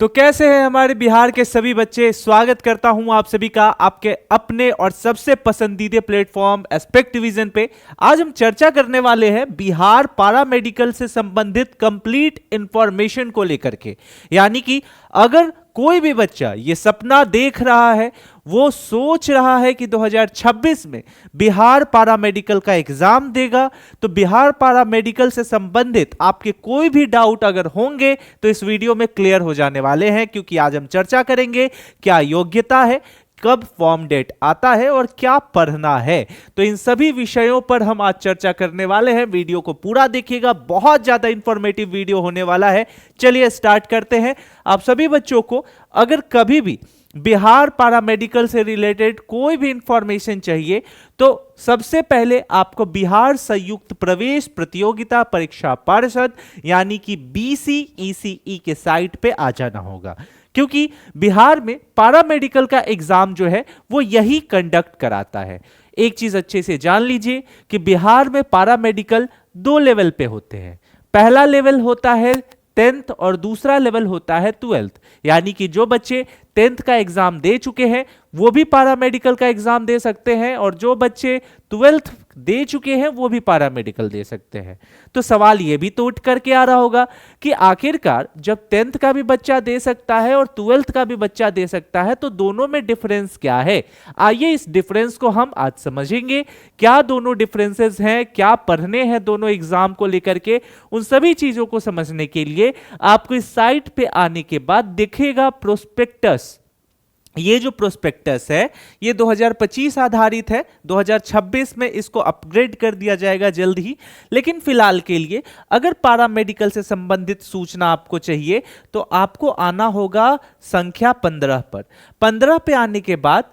तो कैसे हैं हमारे बिहार के सभी बच्चे। स्वागत करता हूं आप सभी का आपके अपने और सबसे पसंदीदा प्लेटफॉर्म एस्पेक्ट डिवीजन पे। आज हम चर्चा करने वाले हैं बिहार पारा मेडिकल से संबंधित कंप्लीट इंफॉर्मेशन को लेकर के। यानी कि अगर कोई भी बच्चा ये सपना देख रहा है, वो सोच रहा है कि 2026 में बिहार पारा मेडिकल का एग्जाम देगा, तो बिहार पारा मेडिकल से संबंधित आपके कोई भी डाउट अगर होंगे तो इस वीडियो में क्लियर हो जाने वाले हैं। क्योंकि आज हम चर्चा करेंगे क्या योग्यता है, कब फॉर्म डेट आता है और क्या पढ़ना है। तो इन सभी विषयों पर हम आज चर्चा करने वाले हैं। वीडियो को पूरा देखिएगा, बहुत ज्यादा इंफॉर्मेटिव वीडियो होने वाला है। चलिए स्टार्ट करते हैं। आप सभी बच्चों को अगर कभी भी बिहार पारामेडिकल से रिलेटेड कोई भी इंफॉर्मेशन चाहिए तो सबसे पहले आपको बिहार संयुक्त प्रवेश प्रतियोगिता परीक्षा पार्षद यानी कि BCECE के साइट पे आ जाना होगा। क्योंकि बिहार में पारामेडिकल का एग्जाम जो है वो यही कंडक्ट कराता है। एक चीज अच्छे से जान लीजिए कि बिहार में पारामेडिकल 2 लेवल पे होते हैं। पहला लेवल होता है 10th और दूसरा लेवल होता है 12th। यानी कि जो बच्चे 10th का एग्जाम दे चुके हैं वो भी पारामेडिकल का एग्जाम दे सकते हैं, और जो बच्चे 12th दे चुके हैं वो भी पारामेडिकल दे सकते हैं। तो सवाल ये भी तो उठ करके आ रहा होगा कि आखिरकार जब 10th का भी बच्चा दे सकता है और 12th का भी बच्चा दे सकता है तो दोनों में डिफरेंस क्या है। आइए इस डिफरेंस को हम आज समझेंगे। क्या दोनों डिफरेंसेस हैं, क्या पढ़ने हैं दोनों एग्जाम को लेकर के, उन सभी चीजों को समझने के लिए आपको इस साइट पे आने के बाद दिखेगा प्रोस्पेक्टस। ये जो प्रोस्पेक्टस है ये 2025 आधारित है। 2026 में इसको अपग्रेड कर दिया जाएगा जल्द ही। लेकिन फिलहाल के लिए अगर पारामेडिकल से संबंधित सूचना आपको चाहिए तो आपको आना होगा संख्या 15 पर। 15 पे आने के बाद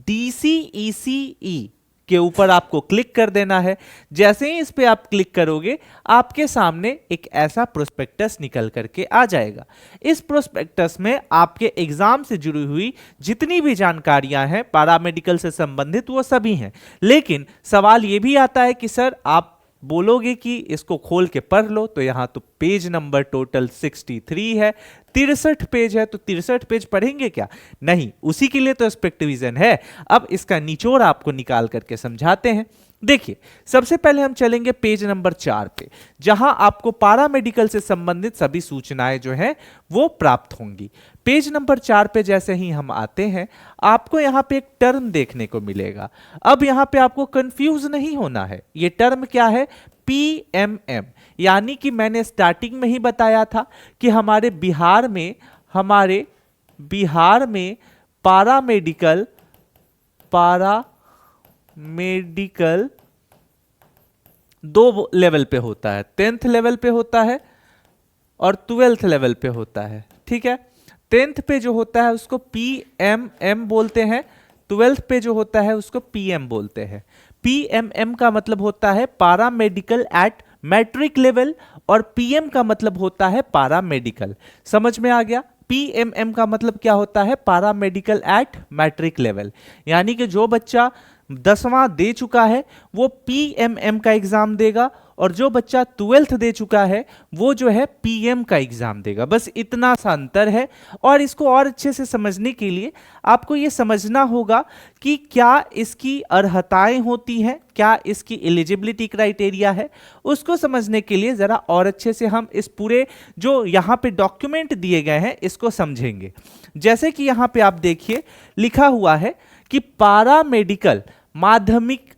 DCECE के ऊपर आपको क्लिक कर देना है। जैसे ही इस पे आप क्लिक करोगे आपके सामने एक ऐसा प्रोस्पेक्टस निकल करके आ जाएगा। इस प्रोस्पेक्टस में आपके एग्जाम से जुड़ी हुई जितनी भी जानकारियां हैं पारामेडिकल से संबंधित वो सभी हैं। लेकिन सवाल ये भी आता है कि सर आप बोलोगे कि इसको खोल के पढ़ लो, तो यहां तो पेज नंबर टोटल 63 है, 63 पेज है, तो 63 पेज पढ़ेंगे क्या? नहीं, उसी के लिए तो एस्पेक्ट डिवीजन है। अब इसका निचोड़ आपको निकाल करके समझाते हैं। देखिए, सबसे पहले हम चलेंगे पेज नंबर 4 पे, जहां आपको पारामेडिकल से संबंधित सभी सूचनाएं जो हैं वो प्राप्त होंगी। पेज नंबर 4 पे जैसे ही हम आते हैं आपको यहां पे एक टर्म देखने को मिलेगा। अब यहां पे आपको कंफ्यूज नहीं होना है। ये टर्म क्या है? PMM। यानी कि मैंने स्टार्टिंग में ही बताया था कि हमारे बिहार में पारामेडिकल 2 लेवल पे होता है। 10th लेवल पे होता है और 12th लेवल पे होता है। ठीक है, 10th पे जो होता है उसको PMM बोलते हैं, 12th पे जो होता है उसको PM बोलते हैं। PMM का मतलब होता है पारामेडिकल एट मैट्रिक लेवल और PM का मतलब होता है पारामेडिकल। समझ में आ गया? PMM का मतलब क्या होता है? Paramedical at matric level. यानी कि जो बच्चा 10वां दे चुका है वो PMM का एग्जाम देगा, और जो बच्चा 12th दे चुका है वो जो है PM का एग्जाम देगा। बस इतना सा अंतर है। और इसको और अच्छे से समझने के लिए आपको ये समझना होगा कि क्या इसकी अर्हताएं होती हैं, क्या इसकी एलिजिबिलिटी क्राइटेरिया है। उसको समझने के लिए जरा और अच्छे से हम इस पूरे जो यहाँ पे डॉक्यूमेंट दिए गए हैं इसको समझेंगे। जैसे कि यहाँ पे आप देखिए लिखा हुआ है कि पारामेडिकल माध्यमिक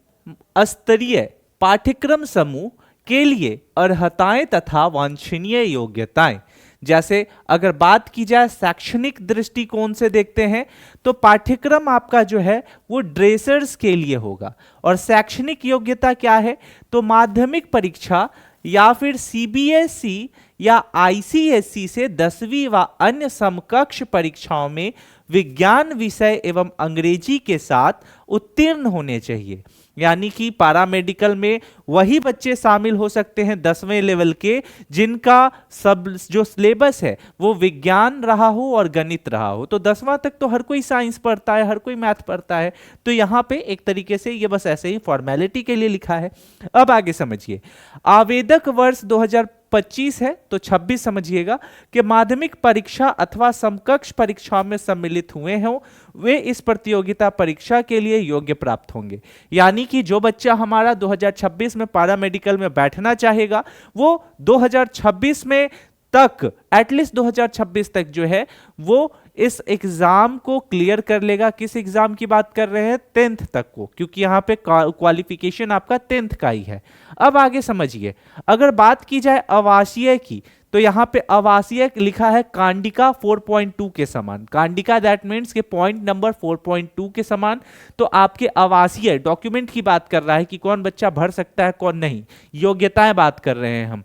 स्तरीय पाठ्यक्रम समूह के लिए अर्हताएं तथा वांछनीय योग्यताएं। जैसे अगर बात की जाए शैक्षणिक दृष्टिकोण से देखते हैं तो पाठ्यक्रम आपका जो है वो ड्रेसर्स के लिए होगा, और शैक्षणिक योग्यता क्या है? तो माध्यमिक परीक्षा या फिर CBSE या ICSE से 10वीं व अन्य समकक्ष परीक्षाओं में विज्ञान विषय एवं अंग्रेजी के साथ उत्तीर्ण होने चाहिए। यानी कि पारामेडिकल में वही बच्चे शामिल हो सकते हैं 10वें लेवल के जिनका सब जो सिलेबस है वो विज्ञान रहा हो और गणित रहा हो। तो 10वां तक तो हर कोई साइंस पढ़ता है, हर कोई मैथ पढ़ता है, तो यहाँ पे एक तरीके से ये बस ऐसे ही फॉर्मेलिटी के लिए लिखा है। अब आगे समझिए, आवेदक वर्ष 25 है तो 26 समझिएगा कि माध्यमिक परीक्षा अथवा समकक्ष परीक्षाओं में सम्मिलित हुए हों वे इस प्रतियोगिता परीक्षा के लिए योग्य प्राप्त होंगे। यानी कि जो बच्चा हमारा 2026 में पारा मेडिकल में बैठना चाहेगा वो 2026 में तक, एटलीस्ट 2026 तक जो है वो इस एग्जाम को क्लियर कर लेगा। किस एग्जाम की बात कर रहे हैं? 10th तक को, क्योंकि यहां पे क्वालिफिकेशन आपका 10th का ही है। अब आगे समझिए, अगर बात की जाए आवासीय की तो यहां पे आवासीय लिखा है कांडिका 4.2 के समान। कांडिका दैट मीन्स के पॉइंट नंबर 4.2 के समान। तो आपके आवासीय डॉक्यूमेंट की बात कर रहा है कि कौन बच्चा भर सकता है कौन नहीं, योग्यताएं बात कर रहे हैं हम।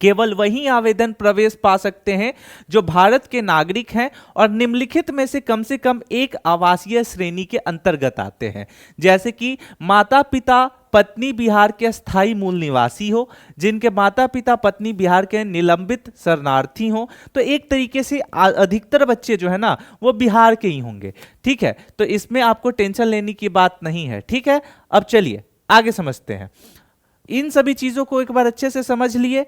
केवल वही आवेदन प्रवेश पा सकते हैं जो भारत के नागरिक हैं और निम्नलिखित में से कम एक आवासीय श्रेणी के अंतर्गत आते हैं। जैसे कि माता पिता पत्नी बिहार के स्थायी मूल निवासी हो, जिनके माता पिता पत्नी बिहार के निलंबित शरणार्थी हो। तो एक तरीके से अधिकतर बच्चे जो है ना वो बिहार के ही होंगे। ठीक है, तो इसमें आपको टेंशन लेने की बात नहीं है। ठीक है, अब चलिए आगे समझते हैं। इन सभी चीजों को एक बार अच्छे से समझ लिए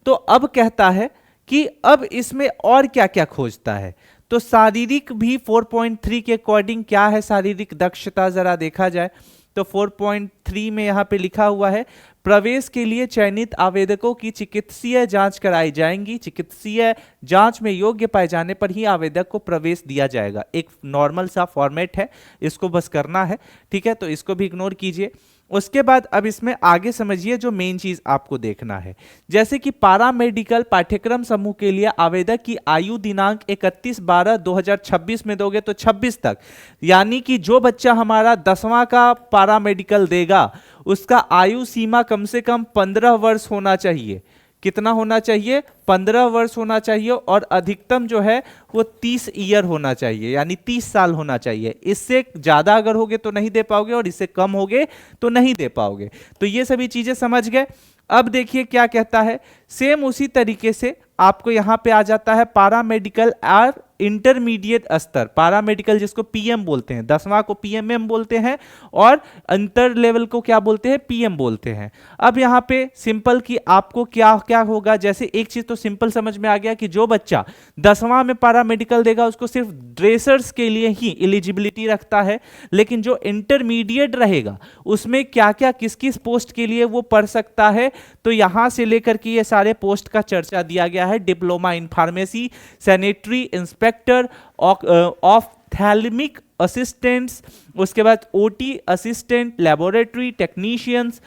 तो अब कहता है कि अब इसमें और क्या क्या खोजता है। तो शारीरिक भी 4.3 के अकॉर्डिंग क्या है शारीरिक दक्षता, जरा देखा जाए तो 4.3 में यहां पे लिखा हुआ है प्रवेश के लिए चयनित आवेदकों की चिकित्सीय जांच कराई जाएंगी। चिकित्सीय जांच में योग्य पाए जाने पर ही आवेदक को प्रवेश दिया जाएगा। एक नॉर्मल सा फॉर्मेट है, इसको बस करना है। ठीक है, तो इसको भी इग्नोर कीजिए। उसके बाद अब इसमें आगे समझिए जो मेन चीज आपको देखना है। जैसे कि पारा मेडिकल पाठ्यक्रम समूह के लिए आवेदक की आयु दिनांक 31/12/2026 में दोगे तो 26 तक, यानी कि जो बच्चा हमारा 10वां का पारा मेडिकल देगा उसका आयु सीमा कम से कम 15 वर्ष होना चाहिए। कितना होना चाहिए? 15 वर्ष होना चाहिए। और अधिकतम जो है वो 30 ईयर होना चाहिए, यानी 30 साल होना चाहिए। इससे ज्यादा अगर होगे तो नहीं दे पाओगे और इससे कम होगे तो नहीं दे पाओगे। तो ये सभी चीजें समझ गए। अब देखिए क्या कहता है, सेम उसी तरीके से आपको यहां पे आ जाता है पारा मेडिकल और इंटरमीडिएट स्तर। पारा मेडिकल जिसको पीएम बोलते हैं, 10वां को पीएमएम बोलते हैं और अंतर लेवल को क्या बोलते हैं? पीएम बोलते हैं। अब यहाँ पे सिंपल कि आपको क्या क्या होगा, जैसे एक चीज तो सिंपल समझ में आ गया कि जो बच्चा 10वां में पारा मेडिकल देगा उसको सिर्फ ड्रेसर्स के लिए ही एलिजिबिलिटी रखता है, लेकिन जो इंटरमीडिएट रहेगा उसमें क्या क्या किस किस पोस्ट के लिए वो पढ़ सकता है। तो यहां से लेकर के ये सारे पोस्ट का चर्चा दिया गया है। Diploma in pharmacy, sanitary inspector, ophthalmic assistants, उसके बाद OT assistant, laboratory technicians,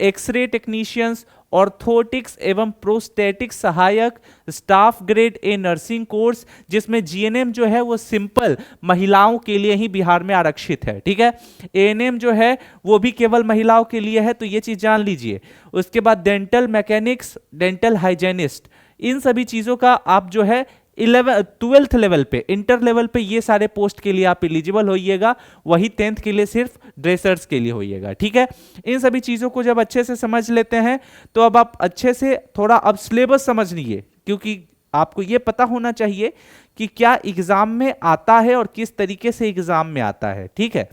X-ray technicians, orthotics एवं प्रोस्थेटिक्स सहायक, staff grade A nursing course, जिसमें जीएनएम जो है वो सिंपल महिलाओं के लिए ही बिहार में आरक्षित है। ठीक है, एएनएम जो है वो भी केवल महिलाओं के लिए है, तो ये चीज जान लीजिए। उसके बाद डेंटल मैकेनिक्स, डेंटल हाइजेनिस्ट, इन सभी चीजों का आप जो है 12th लेवल पे, इंटर लेवल पे ये सारे पोस्ट के लिए आप एलिजिबल होइएगा। वही 10th के लिए सिर्फ ड्रेसर्स के लिए होइएगा। ठीक है, इन सभी चीजों को जब अच्छे से समझ लेते हैं तो अब आप अच्छे से थोड़ा अब सिलेबस समझ लीजिए, क्योंकि आपको ये पता होना चाहिए कि क्या एग्जाम में आता है और किस तरीके से एग्जाम में आता है। ठीक है,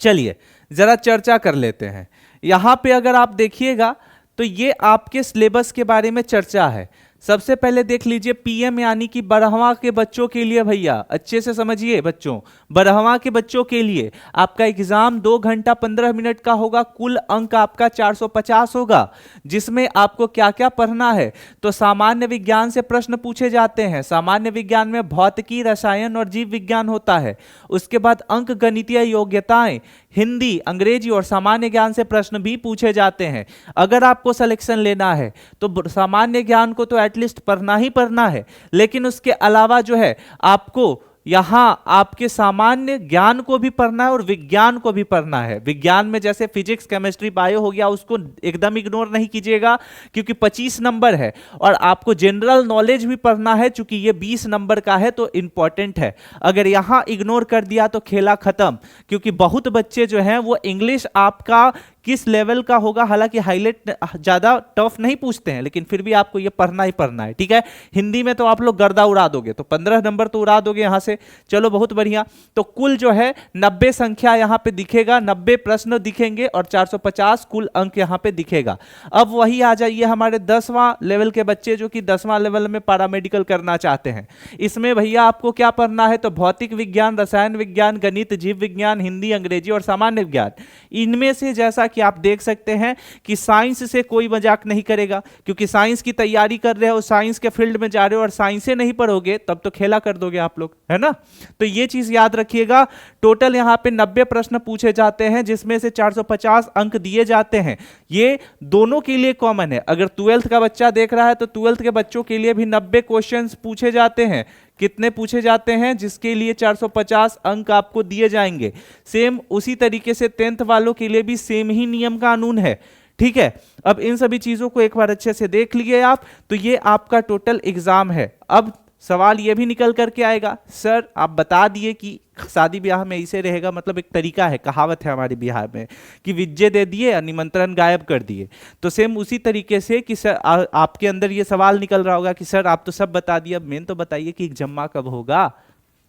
चलिए जरा चर्चा कर लेते हैं। यहां पे अगर आप देखिएगा तो ये आपके सिलेबस के बारे में चर्चा है। सबसे पहले देख लीजिए पीएम, यानी कि 12वां के बच्चों के लिए, भैया अच्छे से समझिए बच्चों, 12वां के बच्चों के लिए आपका एग्जाम 2 घंटा 15 मिनट का होगा। कुल अंक आपका 450 होगा, जिसमें आपको क्या क्या पढ़ना है। तो सामान्य विज्ञान से प्रश्न पूछे जाते हैं। सामान्य विज्ञान में भौतिकी, रसायन और जीव विज्ञान होता है। उसके बाद अंक गणितीय योग्यताएं, हिंदी, अंग्रेजी और सामान्य ज्ञान से प्रश्न भी पूछे जाते हैं। अगर आपको सिलेक्शन लेना है तो सामान्य ज्ञान को तो एटलीस्ट पढ़ना ही पढ़ना है, लेकिन उसके अलावा जो है आपको यहां आपके सामान्य ज्ञान को भी पढ़ना है और विज्ञान को भी पढ़ना है। विज्ञान में जैसे फिजिक्स, केमिस्ट्री, बायो हो गया, उसको एकदम इग्नोर नहीं कीजिएगा क्योंकि 25 नंबर है। और आपको जनरल नॉलेज भी पढ़ना है, चूंकि ये 20 नंबर का है तो इंपॉर्टेंट है। अगर यहां इग्नोर कर दिया तो खेला खत्म, क्योंकि बहुत बच्चे जो हैं वो इंग्लिश आपका किस लेवल का होगा। हालांकि हाईलाइट ज्यादा टफ नहीं पूछते हैं, लेकिन फिर भी आपको ये पढ़ना ही पढ़ना है, ठीक है। हिंदी में तो आप लोग गर्दा उड़ा दोगे, तो 15 नंबर तो उड़ा दोगे यहां से। चलो बहुत बढ़िया। तो कुल जो है 90 संख्या यहां पे दिखेगा, 90 प्रश्न दिखेंगे और 450 कुल अंक यहां पे दिखेगा। अब वही आ जाइए हमारे 10वां लेवल के बच्चे जो कि 10वां लेवल में पैरामेडिकल करना चाहते हैं। इसमें भैया आपको क्या पढ़ना है, तो भौतिक विज्ञान, रसायन विज्ञान, गणित, जीव विज्ञान, हिंदी, अंग्रेजी और सामान्य विज्ञान। इनमें से जैसा कि आप देख सकते हैं कि साइंस से कोई मजाक नहीं करेगा, क्योंकि साइंस की तैयारी कर रहे हो, साइंस के फील्ड में जा रहे हो और साइंस से नहीं पढ़ोगे तब तो खेला कर दोगे आप लोग, है ना। तो ये चीज याद रखिएगा। टोटल यहां पे 90 प्रश्न पूछे जाते हैं, जिसमें से 450 अंक दिए जाते हैं। ये दोनों के लिए कॉमन है। अगर 12th का बच्चा देख रहा है तो 12th के बच्चों के लिए भी 90 क्वेश्चंस पूछे जाते हैं। कितने पूछे जाते हैं, जिसके लिए 450 अंक आपको दिए जाएंगे। सेम उसी तरीके से 10th वालों के लिए भी सेम ही नियम कानून है, ठीक है। अब इन सभी चीजों को एक बार अच्छे से देख लिए आप, तो ये आपका टोटल एग्जाम है। अब सवाल ये भी निकल करके आएगा, सर आप बता दिए कि शादी ब्याह में ऐसे रहेगा, मतलब एक तरीका है, कहावत है हमारे बिहार में कि विज्जे दे दिए और निमंत्रण गायब कर दिए। तो सेम उसी तरीके से कि सर आपके अंदर ये सवाल निकल रहा होगा कि सर आप तो सब बता दिए, अब मेन तो बताइए कि एग्जाम कब होगा,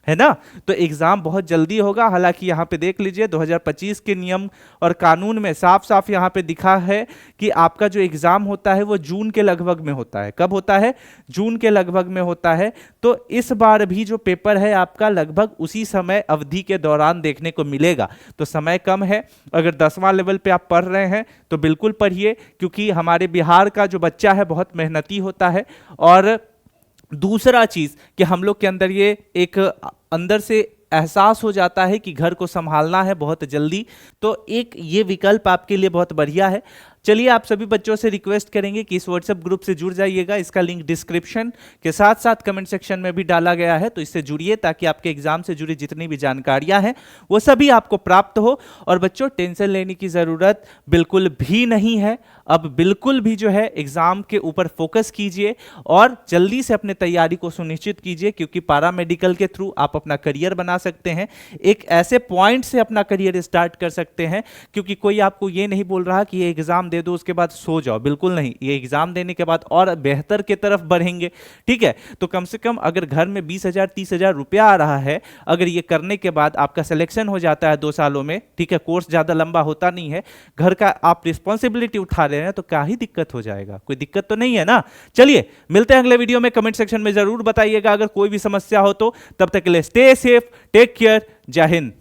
है ना। तो एग्जाम बहुत जल्दी होगा। हालांकि यहाँ पे देख लीजिए 2025 के नियम और कानून में साफ साफ यहाँ पे दिखा है कि आपका जो एग्जाम होता है वो जून के लगभग में होता है। कब होता है, जून के लगभग में होता है। तो इस बार भी जो पेपर है आपका लगभग उसी समय अवधि के दौरान देखने को मिलेगा। तो समय कम है। अगर 10वां लेवल पे आप पढ़ रहे हैं तो बिल्कुल पढ़िए, क्योंकि हमारे बिहार का जो बच्चा है बहुत मेहनती होता है। और दूसरा चीज कि हम लोग के अंदर ये एक अंदर से एहसास हो जाता है कि घर को संभालना है बहुत जल्दी, तो एक ये विकल्प आपके लिए बहुत बढ़िया है। चलिए आप सभी बच्चों से रिक्वेस्ट करेंगे कि इस व्हाट्सएप ग्रुप से जुड़ जाइएगा। इसका लिंक डिस्क्रिप्शन के साथ साथ कमेंट सेक्शन में भी डाला गया है, तो इससे जुड़िए ताकि आपके एग्जाम से जुड़ी जितनी भी जानकारियां हैं वो सभी आपको प्राप्त हो। और बच्चों टेंशन लेने की जरूरत बिल्कुल भी नहीं है। अब बिल्कुल भी जो है एग्जाम के ऊपर फोकस कीजिए और जल्दी से अपने तैयारी को सुनिश्चित कीजिए, क्योंकि पैरा मेडिकल के थ्रू आप अपना करियर बना सकते हैं। एक ऐसे पॉइंट से अपना करियर स्टार्ट कर सकते हैं, क्योंकि कोई आपको ये नहीं बोल रहा कि ये एग्जाम दे दो उसके बाद सो जाओ, बिल्कुल नहीं। ये एग्जाम देने के बाद और बेहतर की तरफ बढ़ेंगे, ठीक है। तो कम से कम अगर घर में 20,000 30,000 रुपया आ रहा है, अगर ये करने के बाद आपका सिलेक्शन हो जाता है 2 सालों में, ठीक है, कोर्स ज्यादा लंबा होता नहीं है, घर का आप रिस्पॉन्सिबिलिटी उठा रहे हैं, तो क्या ही दिक्कत हो जाएगा, कोई दिक्कत तो नहीं है ना। चलिए मिलते हैं अगले वीडियो में। कमेंट सेक्शन में जरूर बताइएगा अगर कोई भी समस्या हो तो। तब तक के लिए स्टे सेफ, टेक केयर, जय हिंद।